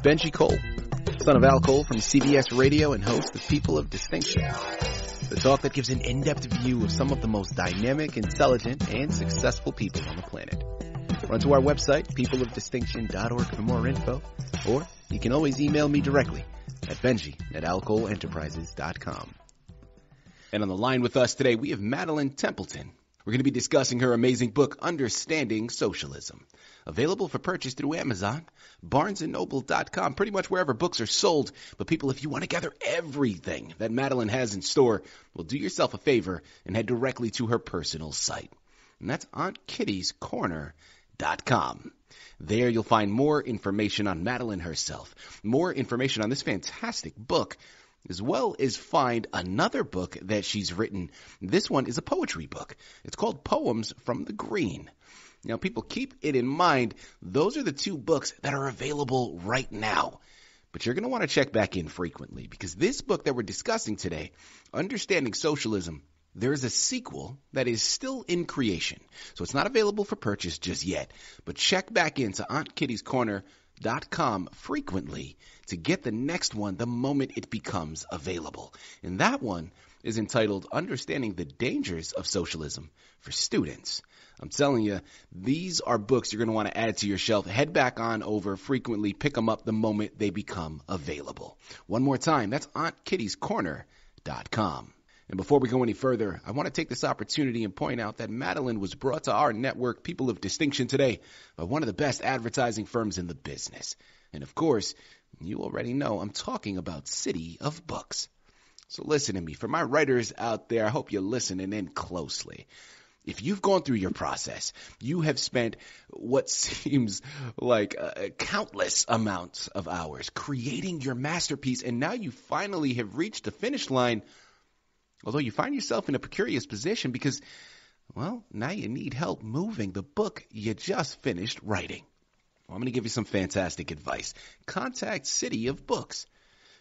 Benji Cole, son of Al Cole from CBS Radio and host of People of Distinction, the talk that gives an in-depth view of some of the most dynamic, intelligent, and successful people on the planet. Run to our website, peopleofdistinction.org for more info, or you can always email me directly at benji@alcoleenterprises.com. And on the line with us today, we have Madeleine Templeton. We're going to be discussing her amazing book, Understanding Socialism. Available for purchase through Amazon, BarnesandNoble.com, pretty much wherever books are sold. But people, if you want to gather everything that Madeleine has in store, well, do yourself a favor and head directly to her personal site. And that's AuntKitty'sCorner.com. There you'll find more information on Madeleine herself, more information on this fantastic book, as well as find another book that she's written. This one is a poetry book. It's called Poems from the Green. Now, people, keep it in mind, those are the two books that are available right now. But you're going to want to check back in frequently, because this book that we're discussing today, Understanding Socialism, there is a sequel that is still in creation. So it's not available for purchase just yet. But check back into AuntKitty'sCorner.com frequently to get the next one the moment it becomes available. And that one is entitled Understanding the Dangers of Socialism for Students. I'm telling you, these are books you're going to want to add to your shelf. Head back on over frequently. Pick them up the moment they become available. One more time, that's AuntKitty'sCorner.com. And before we go any further, I want to take this opportunity and point out that Madeleine was brought to our network, People of Distinction, today by one of the best advertising firms in the business. And of course, you already know I'm talking about City of Books. So listen to me. For my writers out there, I hope you're listening in closely. If you've gone through your process, you have spent what seems like countless amounts of hours creating your masterpiece, and now you finally have reached the finish line, although you find yourself in a precarious position because, well, now you need help moving the book you just finished writing. Well, I'm going to give you some fantastic advice. Contact City of Books.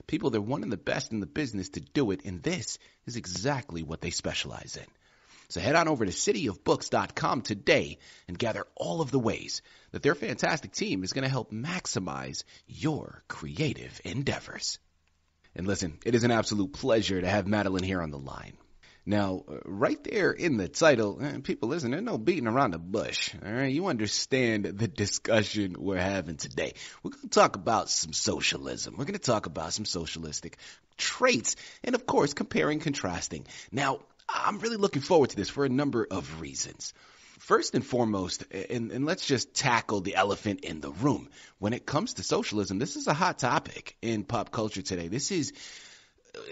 People, they're one of the best in the business to do it, and this is exactly what they specialize in. So head on over to cityofbooks.com today and gather all of the ways that their fantastic team is going to help maximize your creative endeavors. And listen, it is an absolute pleasure to have Madeleine here on the line. Now, right there in the title, people, listen, there's no beating around the bush. All right, you understand the discussion we're having today. We're going to talk about some socialism. We're going to talk about some socialistic traits and, of course, comparing, contrasting. Now, I'm really looking forward to this for a number of reasons. First and foremost, and let's just tackle the elephant in the room. When it comes to socialism, this is a hot topic in pop culture today. This is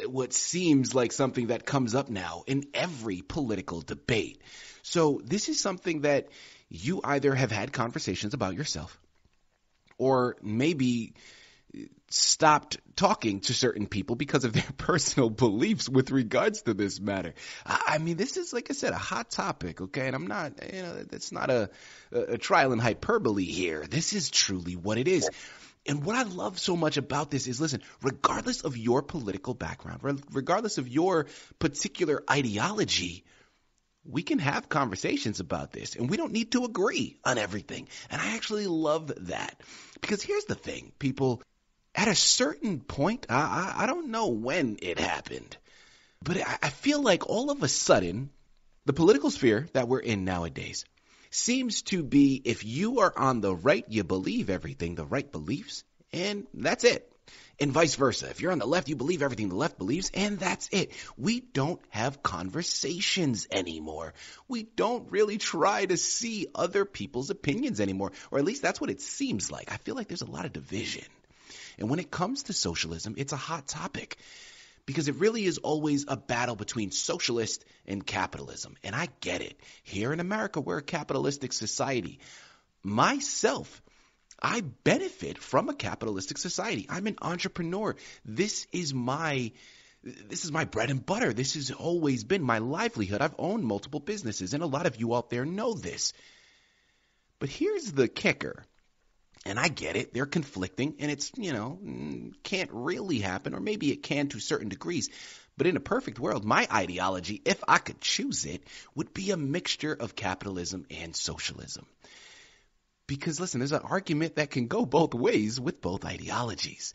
what seems like something that comes up now in every political debate. So this is something that you either have had conversations about yourself, or maybe stopped talking to certain people because of their personal beliefs with regards to this matter. I mean, this is, like I said, a hot topic, okay? And I'm not, it's not a trial and hyperbole here. This is truly what it is. And what I love so much about this is, listen, regardless of your political background, regardless of your particular ideology, we can have conversations about this, and we don't need to agree on everything. And I actually love that, because here's the thing, people. At a certain point, I don't know when it happened, but I feel like all of a sudden, the political sphere that we're in nowadays seems to be, if you are on the right, you believe everything the right believes, and that's it. And vice versa. If you're on the left, you believe everything the left believes, and that's it. We don't have conversations anymore. We don't really try to see other people's opinions anymore, or at least that's what it seems like. I feel like there's a lot of division. And when it comes to socialism, it's a hot topic because it really is always a battle between socialist and capitalism. And I get it. Here in America, we're a capitalistic society. Myself, I benefit from a capitalistic society. I'm an entrepreneur. This is my bread and butter. This has always been my livelihood. I've owned multiple businesses, and a lot of you out there know this. But here's the kicker. And I get it. They're conflicting, and it's, can't really happen, or maybe it can to certain degrees. But in a perfect world, my ideology, if I could choose it, would be a mixture of capitalism and socialism. Because listen, there's an argument that can go both ways with both ideologies.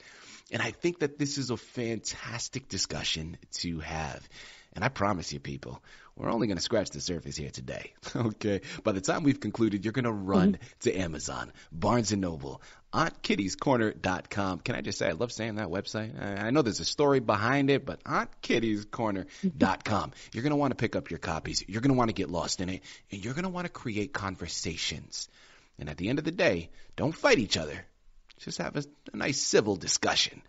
And I think that this is a fantastic discussion to have. And I promise you, people, we're only going to scratch the surface here today. Okay. By the time we've concluded, you're going to run to Amazon, Barnes & Noble, AuntKitty'sCorner.com. Can I just say, I love saying that website. I know there's a story behind it, but AuntKitty'sCorner.com. You're going to want to pick up your copies. You're going to want to get lost in it, and you're going to want to create conversations. And at the end of the day, don't fight each other. Just have a nice civil discussion.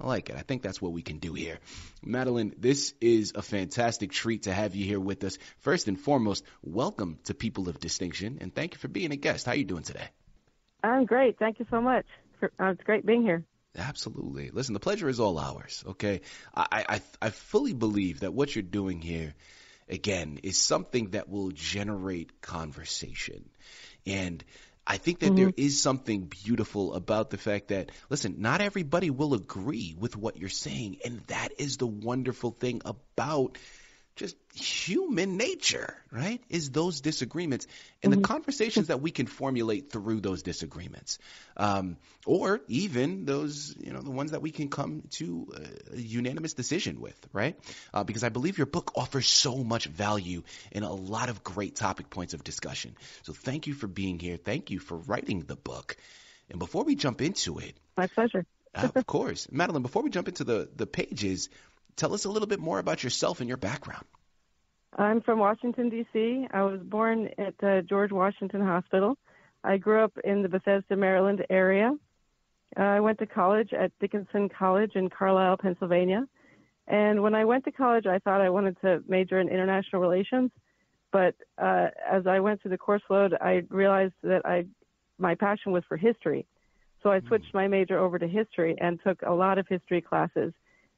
I like it. I think that's what we can do here. Madeleine, this is a fantastic treat to have you here with us. First and foremost, welcome to People of Distinction, and thank you for being a guest. How are you doing today? I'm great. Thank you so much. It's great being here. Absolutely. Listen, the pleasure is all ours, okay? I fully believe that what you're doing here, again, is something that will generate conversation. And I think that there is something beautiful about the fact that, listen, not everybody will agree with what you're saying, and that is the wonderful thing about just human nature, right, is those disagreements and the conversations that we can formulate through those disagreements, or even those, the ones that we can come to a unanimous decision with, right? Because I believe your book offers so much value in a lot of great topic points of discussion. So thank you for being here. Thank you for writing the book. And before we jump into it, my pleasure. Of course, Madeleine, before we jump into the pages, tell us a little bit more about yourself and your background. I'm from Washington, D.C. I was born at George Washington Hospital. I grew up in the Bethesda, Maryland area. I went to college at Dickinson College in Carlisle, Pennsylvania. And when I went to college, I thought I wanted to major in international relations. But as I went through the course load, I realized that my passion was for history. So I switched my major over to history and took a lot of history classes.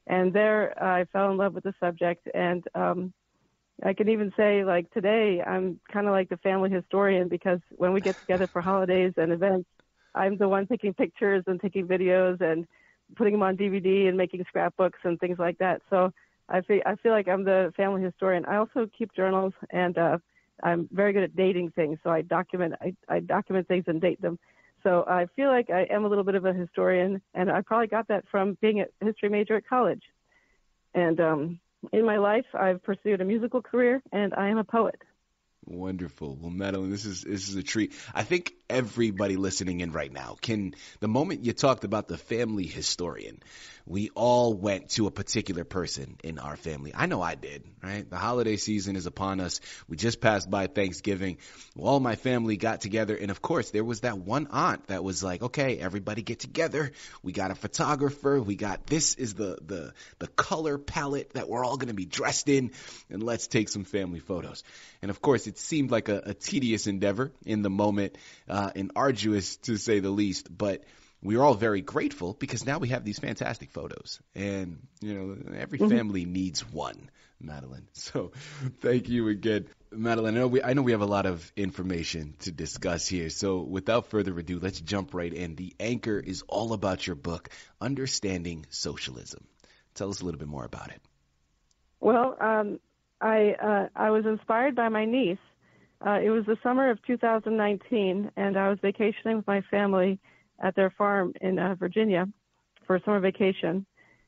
And there I fell in love with the subject. And I can even say, like, today I'm kind of like the family historian, because when we get together for holidays and events, I'm the one taking pictures and taking videos and putting them on DVD and making scrapbooks and things like that. So I feel like I'm the family historian. I also keep journals, and I'm very good at dating things. So I document things and date them. So I feel like I am a little bit of a historian, and I probably got that from being a history major at college. And in my life, I've pursued a musical career, and I am a poet. Wonderful. Well, Madeleine, this is a treat. I think everybody listening in right now the moment you talked about the family historian, we all went to a particular person in our family. I know I did, right? The holiday season is upon us. We just passed by Thanksgiving. All my family got together. And of course, there was that one aunt that was like, okay, everybody get together. We got a photographer. This is the color palette that we're all going to be dressed in, and let's take some family photos. And of course, it seemed like a tedious endeavor in the moment, and arduous to say the least, but we were all very grateful because now we have these fantastic photos, and every family needs one, Madeleine. So thank you again, Madeleine. I know we have a lot of information to discuss here, so without further ado, let's jump right in. The anchor is all about your book, Understanding Socialism. Tell us a little bit more about it. Well, I was inspired by my niece. It was the summer of 2019, and I was vacationing with my family at their farm in Virginia for summer vacation.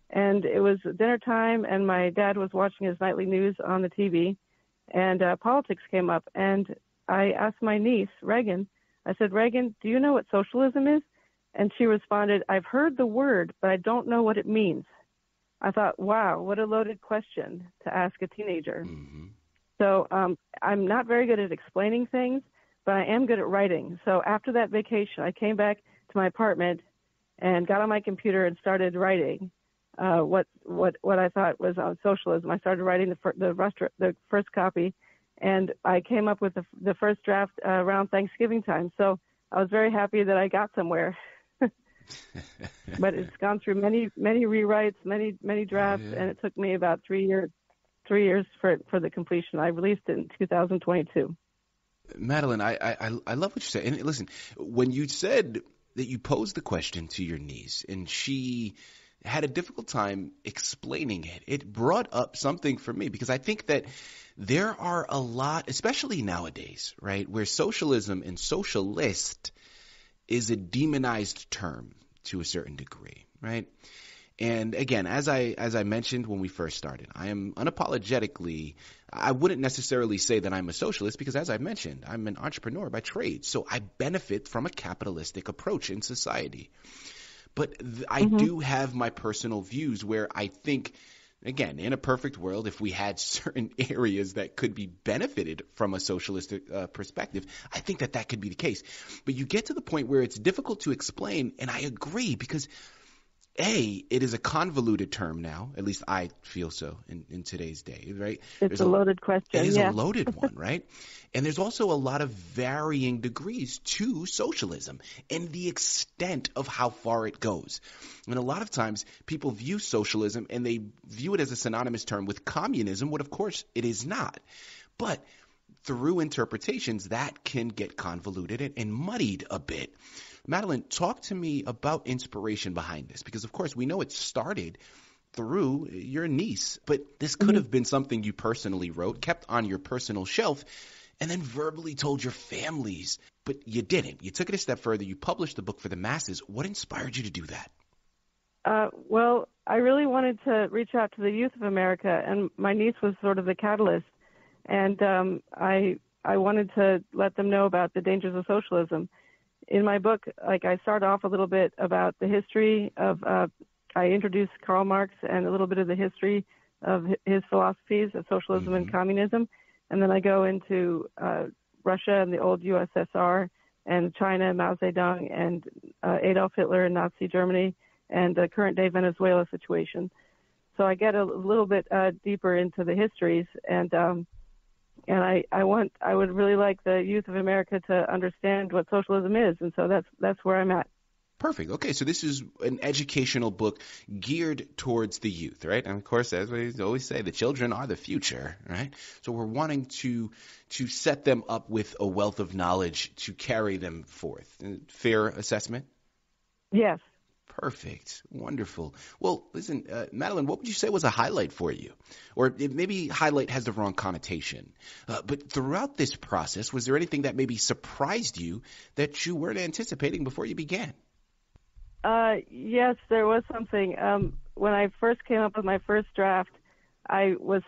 And it was dinner time, and my dad was watching his nightly news on the TV, and politics came up. And I asked my niece, Reagan, I said, Reagan, do you know what socialism is? And she responded, I've heard the word, but I don't know what it means. I thought, wow, what a loaded question to ask a teenager. Mm-hmm. So I'm not very good at explaining things, but I am good at writing. So after that vacation, I came back to my apartment and got on my computer and started writing what I thought was on socialism. I started writing the first copy, and I came up with the first draft around Thanksgiving time. So I was very happy that I got somewhere. But it's gone through many rewrites, many drafts, and it took me about 3 years for the completion. I released it in 2022. Madeleine, I love what you said. And listen, when you said that you posed the question to your niece and she had a difficult time explaining it, it brought up something for me, because I think that there are a lot, especially nowadays, right, where socialism and socialist is a demonized term to a certain degree, right? And again, as I mentioned when we first started, I am unapologetically, I wouldn't necessarily say that I'm a socialist because, as I mentioned, I'm an entrepreneur by trade. So I benefit from a capitalistic approach in society. But I do have my personal views where I think, again, in a perfect world, if we had certain areas that could be benefited from a socialistic perspective, I think that could be the case. But you get to the point where it's difficult to explain, and I agree because it is a convoluted term now, at least I feel so in today's day, right? It's a loaded question. It is a loaded one, right? And there's also a lot of varying degrees to socialism and the extent of how far it goes. And a lot of times people view socialism and they view it as a synonymous term with communism, when of course it is not. But through interpretations, that can get convoluted and muddied a bit. Madeleine, talk to me about inspiration behind this, because of course we know it started through your niece, but this could have been something you personally wrote, kept on your personal shelf, and then verbally told your families, but you didn't. You took it a step further. You published the book for the masses. What inspired you to do that? Well, I really wanted to reach out to the youth of America, and my niece was sort of the catalyst, and I wanted to let them know about the dangers of socialism. In my book, I start off a little bit about the history of, I introduce Karl Marx and a little bit of the history of his philosophies of socialism and communism. And then I go into Russia and the old USSR and China, Mao Zedong, and Adolf Hitler and Nazi Germany, and the current day Venezuela situation. So I get a little bit deeper into the histories, and I would really like the youth of America to understand what socialism is, and so that's where I'm at. Perfect. Okay, so this is an educational book geared towards the youth, right? And of course, as we always say, the children are the future, right? So we're wanting to set them up with a wealth of knowledge to carry them forth. Fair assessment? Yes. Perfect. Wonderful. Well, listen, Madeleine, what would you say was a highlight for you? Or maybe highlight has the wrong connotation. But throughout this process, was there anything that maybe surprised you that you weren't anticipating before you began? Yes, there was something. When I first came up with my first draft, I was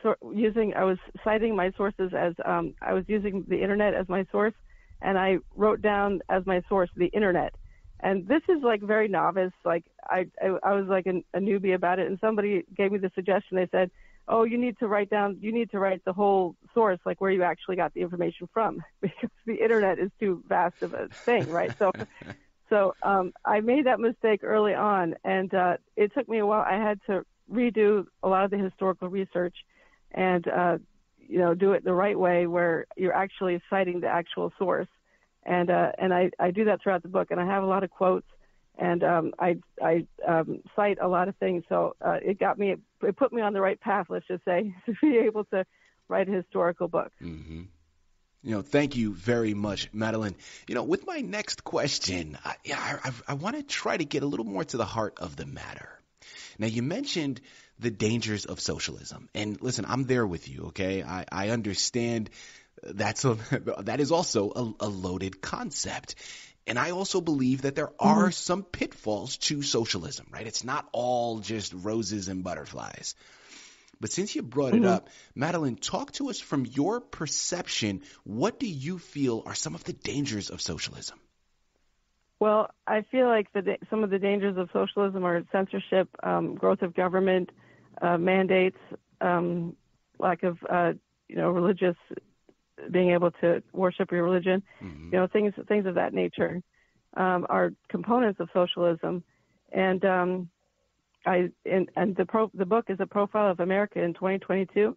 citing my sources as I was using the internet as my source, and I wrote down as my source the internet. And this is very novice. I was like a newbie about it, and somebody gave me the suggestion. They said, "Oh, you need to write the whole source, like where you actually got the information from, because the internet is too vast of a thing, right?" So I made that mistake early on, and it took me a while. I had to redo a lot of the historical research, and do it the right way, where you're actually citing the actual source. And I do that throughout the book, and I have a lot of quotes, and I cite a lot of things. So it put me on the right path, let's just say, to be able to write a historical book. Mm-hmm. Thank you very much, Madeleine. With my next question, I want to try to get a little more to the heart of the matter. Now, you mentioned the dangers of socialism, and listen, I'm there with you. Okay, I understand. That is also a loaded concept. And I also believe that there are some pitfalls to socialism, right? It's not all just roses and butterflies. But since you brought it up, Madeleine, talk to us from your perception. What do you feel are some of the dangers of socialism? Well, I feel like some of the dangers of socialism are censorship, growth of government, mandates, lack of religious, being able to worship your religion, things of that nature are components of socialism. And the book is a profile of America in 2022,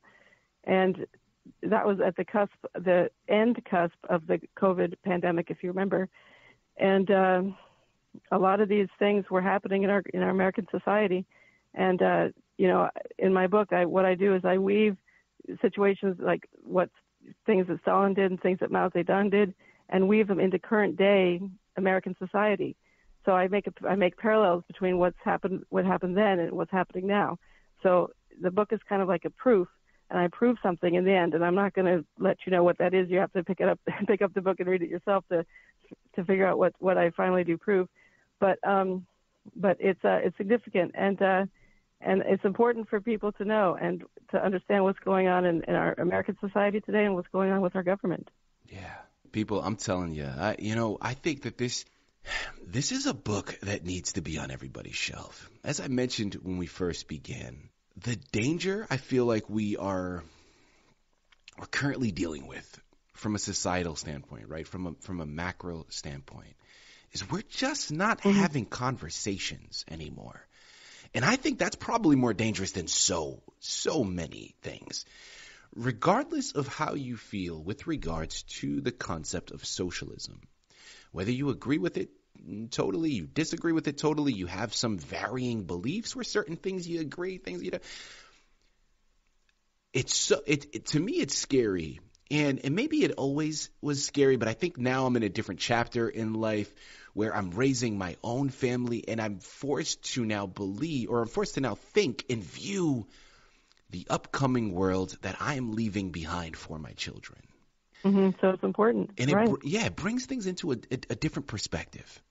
and that was at the end cusp of the COVID pandemic, if you remember. And a lot of these things were happening in our American society. And in my book, what I do is I weave situations like things that Stalin did and things that Mao Zedong did, and weave them into current day American society. So I make parallels between what happened then and what's happening now. So the book is kind of like a proof, and I prove something in the end. And I'm not going to let you know what that is. You have to pick up the book and read it yourself to to figure out what I finally do prove. But it's significant, and it's important for people to know and to understand what's going on in our American society today and what's going on with our government. Yeah, people, I'm telling you, I think that this is a book that needs to be on everybody's shelf. As I mentioned when we first began, the danger I feel like we're currently dealing with from a societal standpoint, right, from a macro standpoint, is we're just not having conversations anymore. And I think that's probably more dangerous than so many things. Regardless of how you feel with regards to the concept of socialism, whether you agree with it totally, you disagree with it totally, you have some varying beliefs where certain things you agree, things you don't. To me, it's scary. And maybe it always was scary, but I think now I'm in a different chapter in life where I'm raising my own family, and I'm forced to now think and view the upcoming world that I am leaving behind for my children. Mm-hmm. So it's important. And right. It brings things into a different perspective.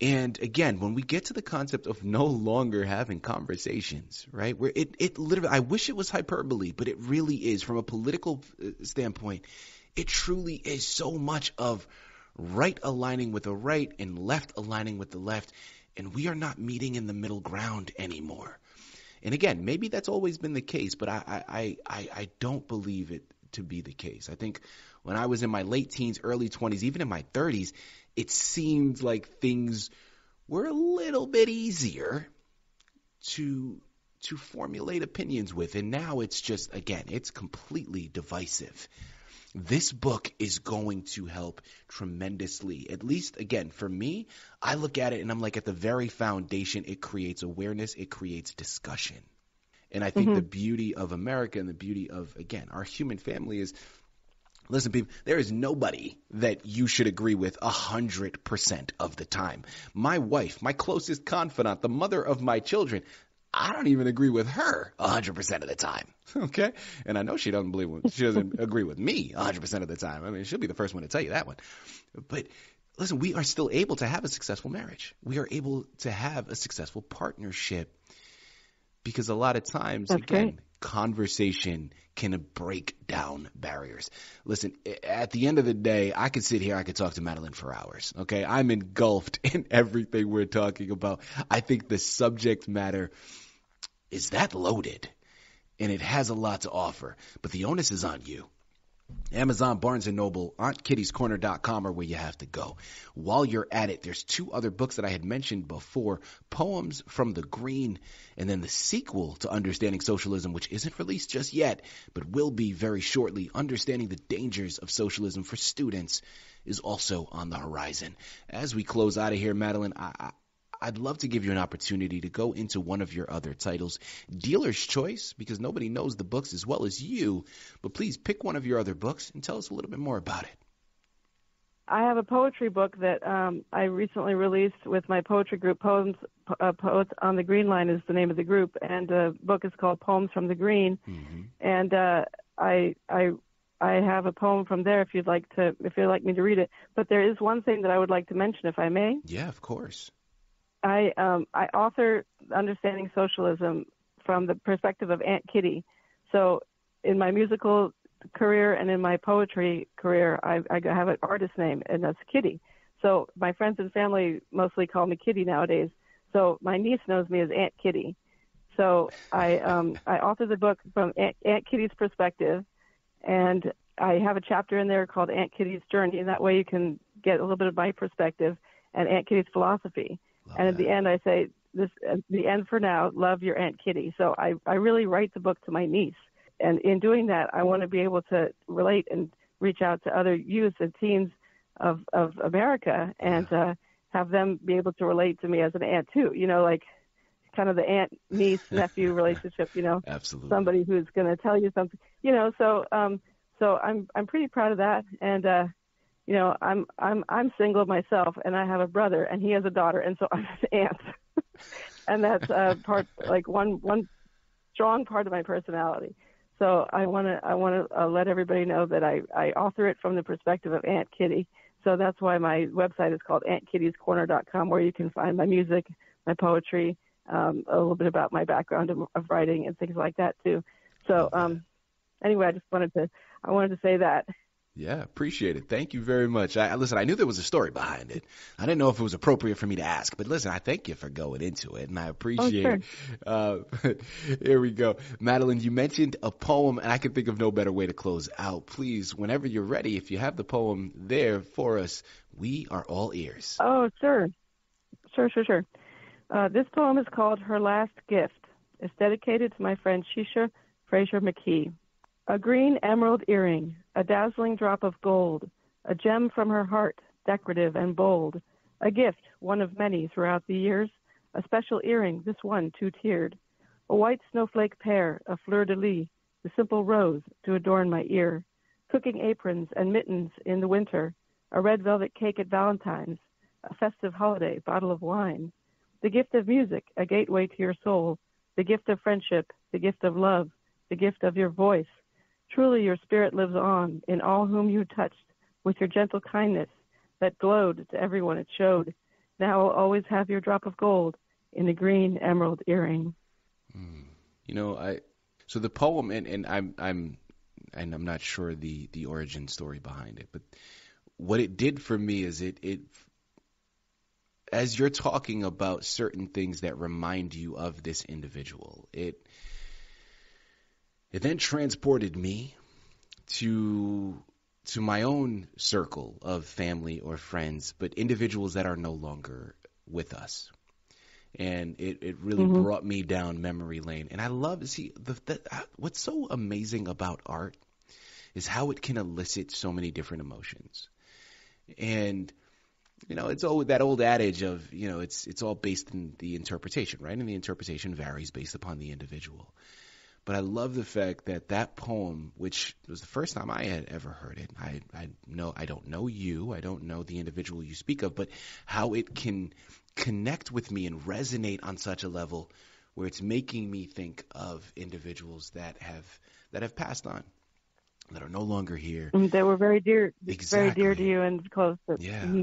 And again, when we get to the concept of no longer having conversations, right, where it literally, I wish it was hyperbole, but it really is, from a political standpoint, it truly is so much of right aligning with the right and left aligning with the left, and we are not meeting in the middle ground anymore. And again, maybe that's always been the case, but I don't believe it to be the case. I think when I was in my late teens, early 20s, even in my 30s, it seemed like things were a little bit easier to formulate opinions with. And now it's just, again, it's completely divisive. This book is going to help tremendously. At least, again, for me, I look at it and I'm like, at the very foundation, it creates awareness, it creates discussion. And I think the beauty of America and the beauty of, again, our human family is, listen, people, there is nobody that you should agree with 100% of the time. My wife, my closest confidant, the mother of my children, I don't even agree with her 100% of the time. Okay? And I know she doesn't agree with me 100% of the time. I mean, she'll be the first one to tell you that one. But listen, we are still able to have a successful marriage. We are able to have a successful partnership because a lot of times, That's again, great. Conversation can break down barriers. Listen, at the end of the day, I could sit here, I could talk to Madeleine for hours. Okay? I'm engulfed in everything we're talking about. I think the subject matter is that loaded, and it has a lot to offer, but the onus is on you. Amazon, Barnes & Noble, AuntKitty'sCorner.com are where you have to go. While you're at it, there's two other books that I had mentioned before, Poems from the Green, and then the sequel to Understanding Socialism, which isn't released just yet, but will be very shortly, Understanding the Dangers of Socialism for Students, is also on the horizon. As we close out of here, Madeleine, I'd love to give you an opportunity to go into one of your other titles. Dealer's choice, because nobody knows the books as well as you, but please pick one of your other books and tell us a little bit more about it. I have a poetry book that I recently released with my poetry group, Poets on the Green Line is the name of the group, and the book is called Poems from the Green. Mm-hmm. And I have a poem from there if you'd like me to read it. But there is one thing that I would like to mention, if I may. Yeah, of course. I author Understanding Socialism from the perspective of Aunt Kitty. So in my musical career and in my poetry career, I have an artist name, and that's Kitty. So my friends and family mostly call me Kitty nowadays. So my niece knows me as Aunt Kitty. So I authored the book from Aunt Kitty's perspective, and I have a chapter in there called Aunt Kitty's Journey, and that way you can get a little bit of my perspective and Aunt Kitty's philosophy. And at the end, I say, the end for now, love your Aunt Kitty. So I really write the book to my niece. And in doing that, I want to be able to relate and reach out to other youth and teens of America and have them be able to relate to me as an aunt, too. You know, like kind of the aunt-niece-nephew relationship, you know. Absolutely. Somebody who's going to tell you something, you know. So I'm pretty proud of that. And, you know, I'm single myself, and I have a brother, and he has a daughter, and so I'm his aunt, and that's one strong part of my personality. So I want to let everybody know that I author it from the perspective of Aunt Kitty, So that's why my website is called AuntKitty'sCorner.com, where you can find my music, my poetry, a little bit about my background of writing and things like that too. So anyway, I wanted to say that. Yeah, appreciate it. Thank you very much. Listen, I knew there was a story behind it. I didn't know if it was appropriate for me to ask, but listen, I thank you for going into it, and I appreciate it. Here we go. Madeleine, you mentioned a poem, and I can think of no better way to close out. Please, whenever you're ready, if you have the poem there for us, we are all ears. Oh, sure. Sure. This poem is called Her Last Gift. It's dedicated to my friend Shisha Fraser McKee. A green emerald earring, a dazzling drop of gold, a gem from her heart, decorative and bold, a gift, one of many throughout the years, a special earring, this one two-tiered, a white snowflake pear, a fleur-de-lis, the simple rose to adorn my ear, cooking aprons and mittens in the winter, a red velvet cake at Valentine's, a festive holiday, bottle of wine, the gift of music, a gateway to your soul, the gift of friendship, the gift of love, the gift of your voice. Truly your spirit lives on in all whom you touched with your gentle kindness that glowed to everyone it showed. Now I'll always have your drop of gold in the green emerald earring. So the poem, and I'm not sure the origin story behind it, but what it did for me is it as you're talking about certain things that remind you of this individual, it then transported me to my own circle of family or friends, but individuals that are no longer with us. And it really brought me down memory lane. And I love, what's so amazing about art is how it can elicit so many different emotions. And, it's that old adage of, it's all based in the interpretation, right? And the interpretation varies based upon the individual. But I love the fact that poem, which was the first time I had ever heard it, I don't know you, I don't know the individual you speak of, but how it can connect with me and resonate on such a level where it's making me think of individuals that have passed on, that are no longer here. They were very dear, exactly. Very dear to you and close. Yeah,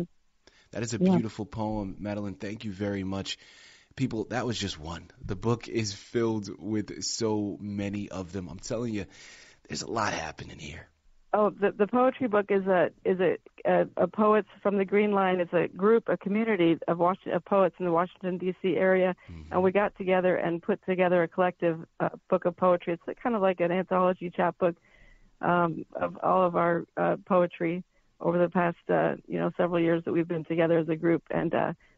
that is a beautiful poem, Madeleine. Thank you very much. People, that was just one. The book is filled with so many of them. I'm telling you, there's a lot happening here. Oh, the poetry book is a poets from the Green Line. It's a group, a community of poets in the Washington, D.C. area, and we got together and put together a collective book of poetry. It's kind of like an anthology chapbook of all of our poetry over the past several years that we've been together as a group, and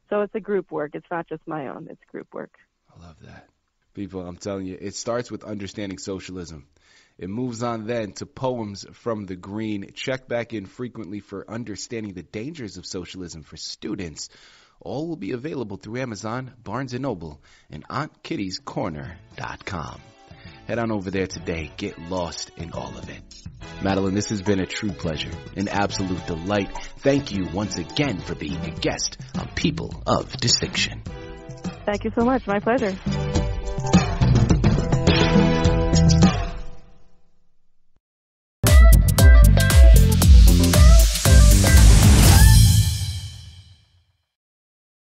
so it's a group work. It's not just my own. It's group work. I love that. People, I'm telling you, it starts with Understanding Socialism. It moves on then to Poems from the Green. Check back in frequently for Understanding the Dangers of Socialism for Students. All will be available through Amazon, Barnes & Noble, and AuntKitty'sCorner.com. Head on over there today. Get lost in all of it. Madeleine, this has been a true pleasure, an absolute delight. Thank you once again for being a guest on People of Distinction. Thank you so much. My pleasure.